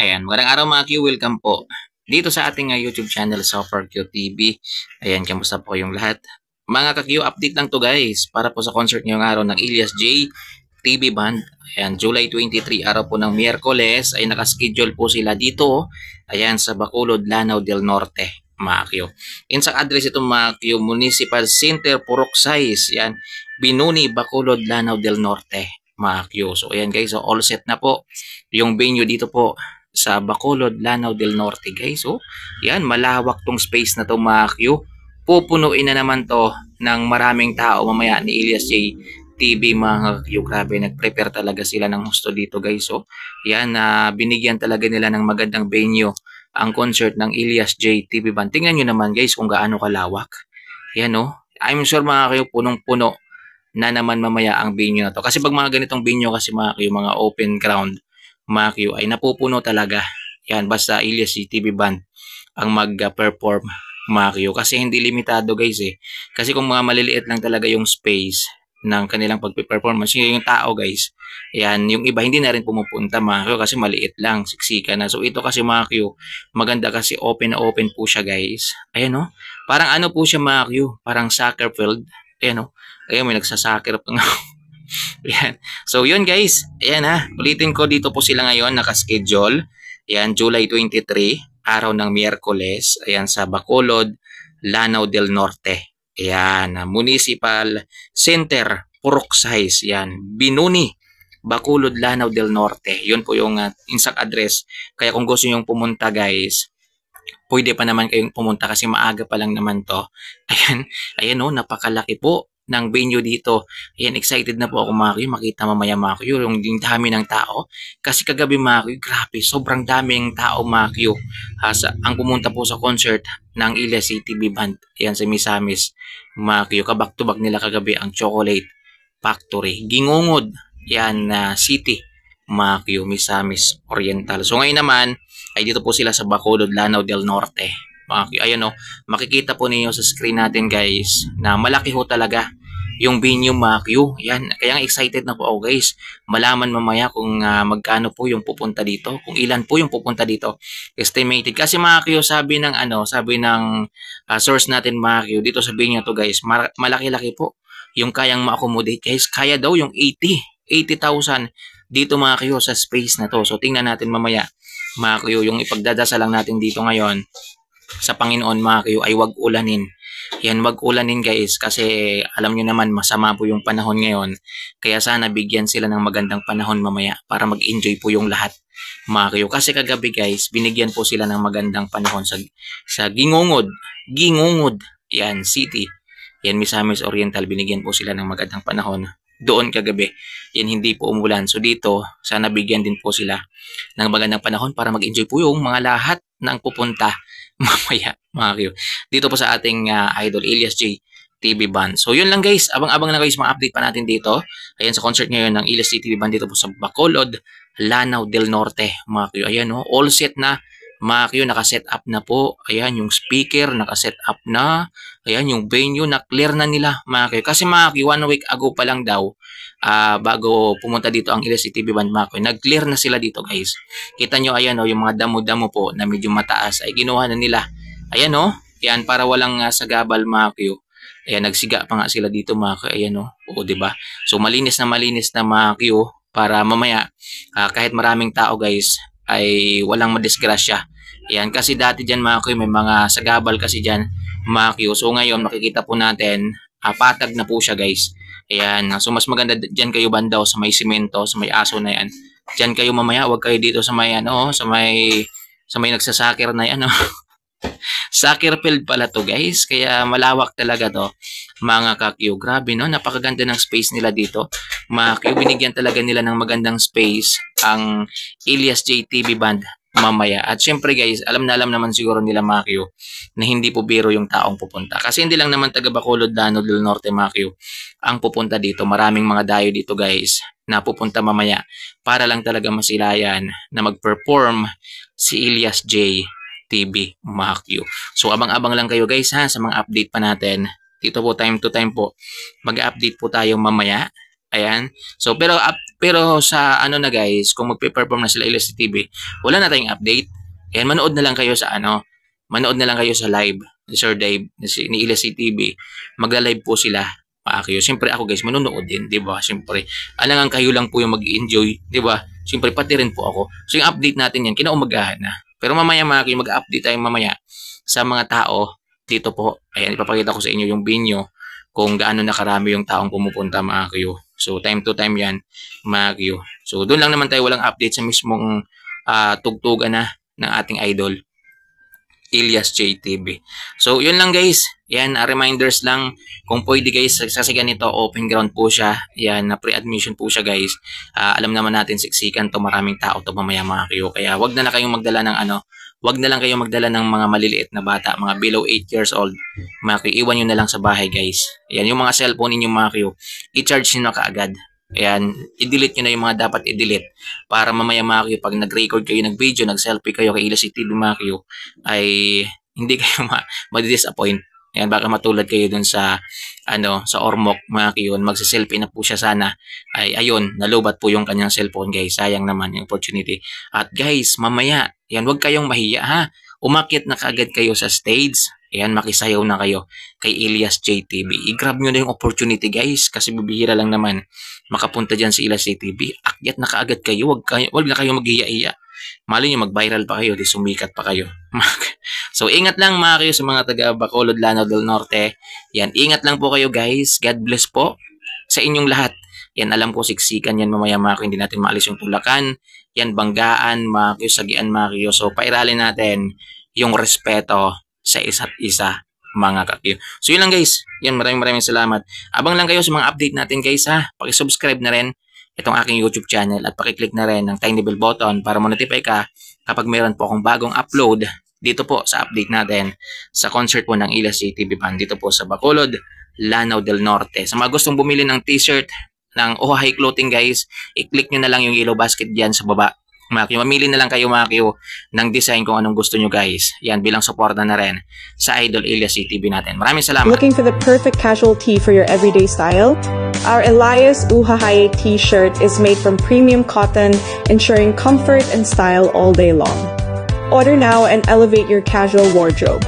Ayan, magandang araw mga Q, welcome po. Dito sa ating YouTube channel, Super Q TV. Ayan, kamusta po kayong lahat? Mga ka-Q, update lang to guys, para po sa concert ngayong araw ng Elias J. TV Band. Ayan, July 23, araw po ng Miyerkules, ay nakaschedule po sila dito. Ayan, sa Bacolod, Lanao del Norte, mga Q. Insang address ito mga Q, Municipal Center, Purok Size. Ayan, Binuni, Bacolod, Lanao del Norte, mga Q. So ayan guys, so all set na po yung venue dito po sa Bacolod, Lanao del Norte guys. So, yan, malawak tong space na to mga Q. Pupunuin na naman to ng maraming tao mamaya ni Elias J. TV mga Q. Grabe, nag-prepare talaga sila ng gusto dito guys. So, yan, binigyan talaga nila ng magandang venue ang concert ng Elias J. TV Band. Tingnan nyo naman guys kung gaano kalawak. Yan no. I'm sure mga Q, punong-puno na naman mamaya ang venue na to. Kasi pag mga ganitong venue kasi mga Q, mga open ground, mga Q, ay napupuno talaga. Yan, basta Elias TV Band ang mag-perform mga Q. Kasi hindi limitado guys eh. Kasi kung mga maliliit lang talaga yung space ng kanilang pag-performance, yung tao guys, yan, yung iba hindi na rin pumupunta mga Q kasi maliit lang, siksika na. So ito kasi mga Q, maganda kasi open na open po siya guys. Ayan no, parang ano po siya mga Q, parang soccer field. Ayan no, ayan may nagsasoccer pa nga. Yan. So, yun guys. Ayan ha. Ulitin ko dito po sila ngayon nakaschedule. Ayan, July 23, araw ng Miyerkules. Ayan, sa Bacolod, Lanao del Norte. Ayan, Municipal Center, Purok Size. Ayan, Binuni, Bacolod, Lanao del Norte. Yun po yung insang address. Kaya kung gusto nyo pumunta guys, pwede pa naman kayong pumunta kasi maaga pa lang naman to. Ayan, ayan o, napakalaki po ng venue dito. Ayan, excited na po ako mga kuya. Makita mamaya mga kuya yung dami ng tao. Kasi kagabi mga kuya, grabe, sobrang daming tao mga kuya. Ang pumunta po sa concert ng Elias TV Band. Ayan, sa Misamis mga kuya. Kabak to back nila kagabi ang Chocolate Factory. Gingungod, yan, city mga kuya, Misamis Oriental. So ngayon naman, ay dito po sila sa Bacolod, Lanao del Norte. Ayan o, makikita po ninyo sa screen natin guys na malaki ho talaga yung venue mga Q. Yan, kaya excited na po ako guys. Malaman mamaya kung magkano po yung pupunta dito, kung ilan po yung pupunta dito. Estimated. Kasi mga Q, sabi ng source natin mga Q, dito sa venue to guys, malaki-laki po yung kayang ma-accommodate guys. Kaya daw yung 80,000 dito mga Q sa space na to. So tingnan natin mamaya mga Q, yung ipagdadasal lang natin dito ngayon sa Panginoon mga Q ay wag ulanin. Yan, wag ulanin guys kasi alam nyo naman masama po yung panahon ngayon. Kaya sana bigyan sila ng magandang panahon mamaya para mag-enjoy po yung lahat mga Q. Kasi kagabi guys, binigyan po sila ng magandang panahon sa Gingungod. Gingungod, yan, city. Yan, Misamis Oriental, binigyan po sila ng magandang panahon doon kagabi. Yan, hindi po umulan. So dito, sana bigyan din po sila ng magandang panahon para mag-enjoy po yung mga lahat ng pupunta mamaya mga Q. Dito po sa ating idol Elias J. TV Band. So yun lang guys, abang-abang na guys, mga update pa natin dito. Ayan, sa concert ngayon ng Elias J. TV Band dito po sa Bacolod, Lanao del Norte mga Q. Ayan o, all set na mga Q, nakaset up na po. Ayan, yung speaker nakaset up na. Ayan, yung venue na clear na nila mga Q. Kasi mga Q, 1 week ago pa lang daw, bago pumunta dito ang Elias TV Band mga Q, nag-clear na sila dito guys. Kita nyo ayan o, yung mga damo-damo po na medyo mataas ay ginawa na nila. Ayan o, yan, para walang sagabal mga Q. Ayan, nagsiga pa nga sila dito mga Q. Ayan o, o diba? So malinis na mga Q para mamaya kahit maraming tao guys ay walang madisgrasya. Ayan, kasi dati dyan mga Q, may mga sagabal kasi dyan mga Q. So ngayon makikita po natin, patag na po siya guys. Ayan, so mas maganda dyan kayo bandaw sa may simento, sa may aso na yan. Dyan kayo mamaya, wag kayo dito sa may sa may nagsasakir na yan. Soccer field pala to guys, kaya malawak talaga to mga ka-Q. Grabe no, napakaganda ng space nila dito mga Q. Binigyan talaga nila ng magandang space ang Elias J. TV Band mamaya. At syempre guys, alam naman siguro nila mga Q na hindi po biro yung taong pupunta. Kasi hindi lang naman taga Bacolod, Lanao del Norte mga Q ang pupunta dito. Maraming mga dayo dito guys na pupunta mamaya para lang talaga masilayan na mag-perform si Elias J. TV mga Q. So abang-abang lang kayo guys ha sa mga update pa natin. Dito po time to time po mag-update po tayo mamaya. Ayan. So pero Pero sa ano na guys, kung magpe-perform na sila Elias TV, wala na tayong update. Yan, manood na lang kayo sa ano, manood na lang kayo sa live ni Sir Dave ni Elias TV. Magla-live po sila. Paakyo. Siyempre ako guys, manonood din, 'di ba? Siyempre, alangan kayo lang po yung mag-enjoy, 'di ba? Siyempre pati rin po ako. So yung update natin yan, kinaumagahan na. Pero mamaya mga kayo, mag-update tayo mamaya sa mga tao dito po. Ayan, ipapakita ko sa inyo yung binyo kung gaano na karami yung taong pumupunta mga kayo. So time to time yan mga kayo. So doon lang naman tayo, walang update sa mismong tugtugan na ng ating idol Elias J TV. So yun lang guys. Yan, reminders lang. Kung pwede guys, kasi ganito, open ground po siya. Yan, na pre-admission po siya guys. Alam naman natin, siksikan to, maraming tao to mamaya mga kayo. Kaya wag na lang kayong magdala ng ano, wag na lang kayong magdala ng mga maliliit na bata, mga below 8 years old. Mga kayo, iwan nyo na lang sa bahay guys. Yan, yung mga cellphone ninyo mga kayo, i-charge nyo na kaagad. Ayan, i-delete nyo na yung mga dapat i-delete para mamaya mga kayo, pag nag-record kayo, nag-video, nag-selfie kayo kay Elias TV mga kayo, ay hindi kayo ma-disappoint. Ayan, baka matulad kayo dun sa ano, sa Ormoc mga kayo, magsa-selfie na po siya sana. Ay ayun, nalubat po yung kanyang cellphone guys. Sayang naman yung opportunity. At guys, mamaya, yan, wag kayong mahiya ha. Umakyat na kaagad kayo sa stage. Ayan, makisayaw na kayo kay Elias J TV. I-grab nyo na yung opportunity guys, kasi bibihira lang naman makapunta dyan si Elias J TV. Akyat na kaagad kayo, wag na kayo maghiya-hiya. Mali nyo, mag-viral pa kayo, di sumikat pa kayo. So, ingat lang mga kayo sa mga taga Bacolod, Lanao del Norte. Yan, ingat lang po kayo guys. God bless po sa inyong lahat. Yan, alam ko siksikan yan mamaya mga kayo, hindi natin maalis yung Tulakan. Yan, Banggaan, mga kayo, Sagian mga kayo. So, pairalin natin yung respeto sa isa't isa mga kakiyo. So, yun lang guys. Yan, maraming salamat. Abang lang kayo sa mga update natin guys ha. Paki-subscribe na rin itong aking YouTube channel at paki-click na rin ng tiny bell button para ma-notify ka kapag meron po akong bagong upload dito po sa update natin sa concert po ng Elias J TV Band dito po sa Bacolod, Lanao del Norte. Sa mga gustong bumili ng t-shirt ng Oha High Clothing guys, i-click nyo na lang yung yellow basket dyan sa baba. Mamili na lang kayo mga kayo ng design kung anong gusto nyo guys. Yan, bilang suporta na rin sa Idol Elias J TV natin. Maraming salamat. Looking for the perfect casual tee for your everyday style? Our Elias Uhahaye t-shirt is made from premium cotton, ensuring comfort and style all day long. Order now and elevate your casual wardrobe.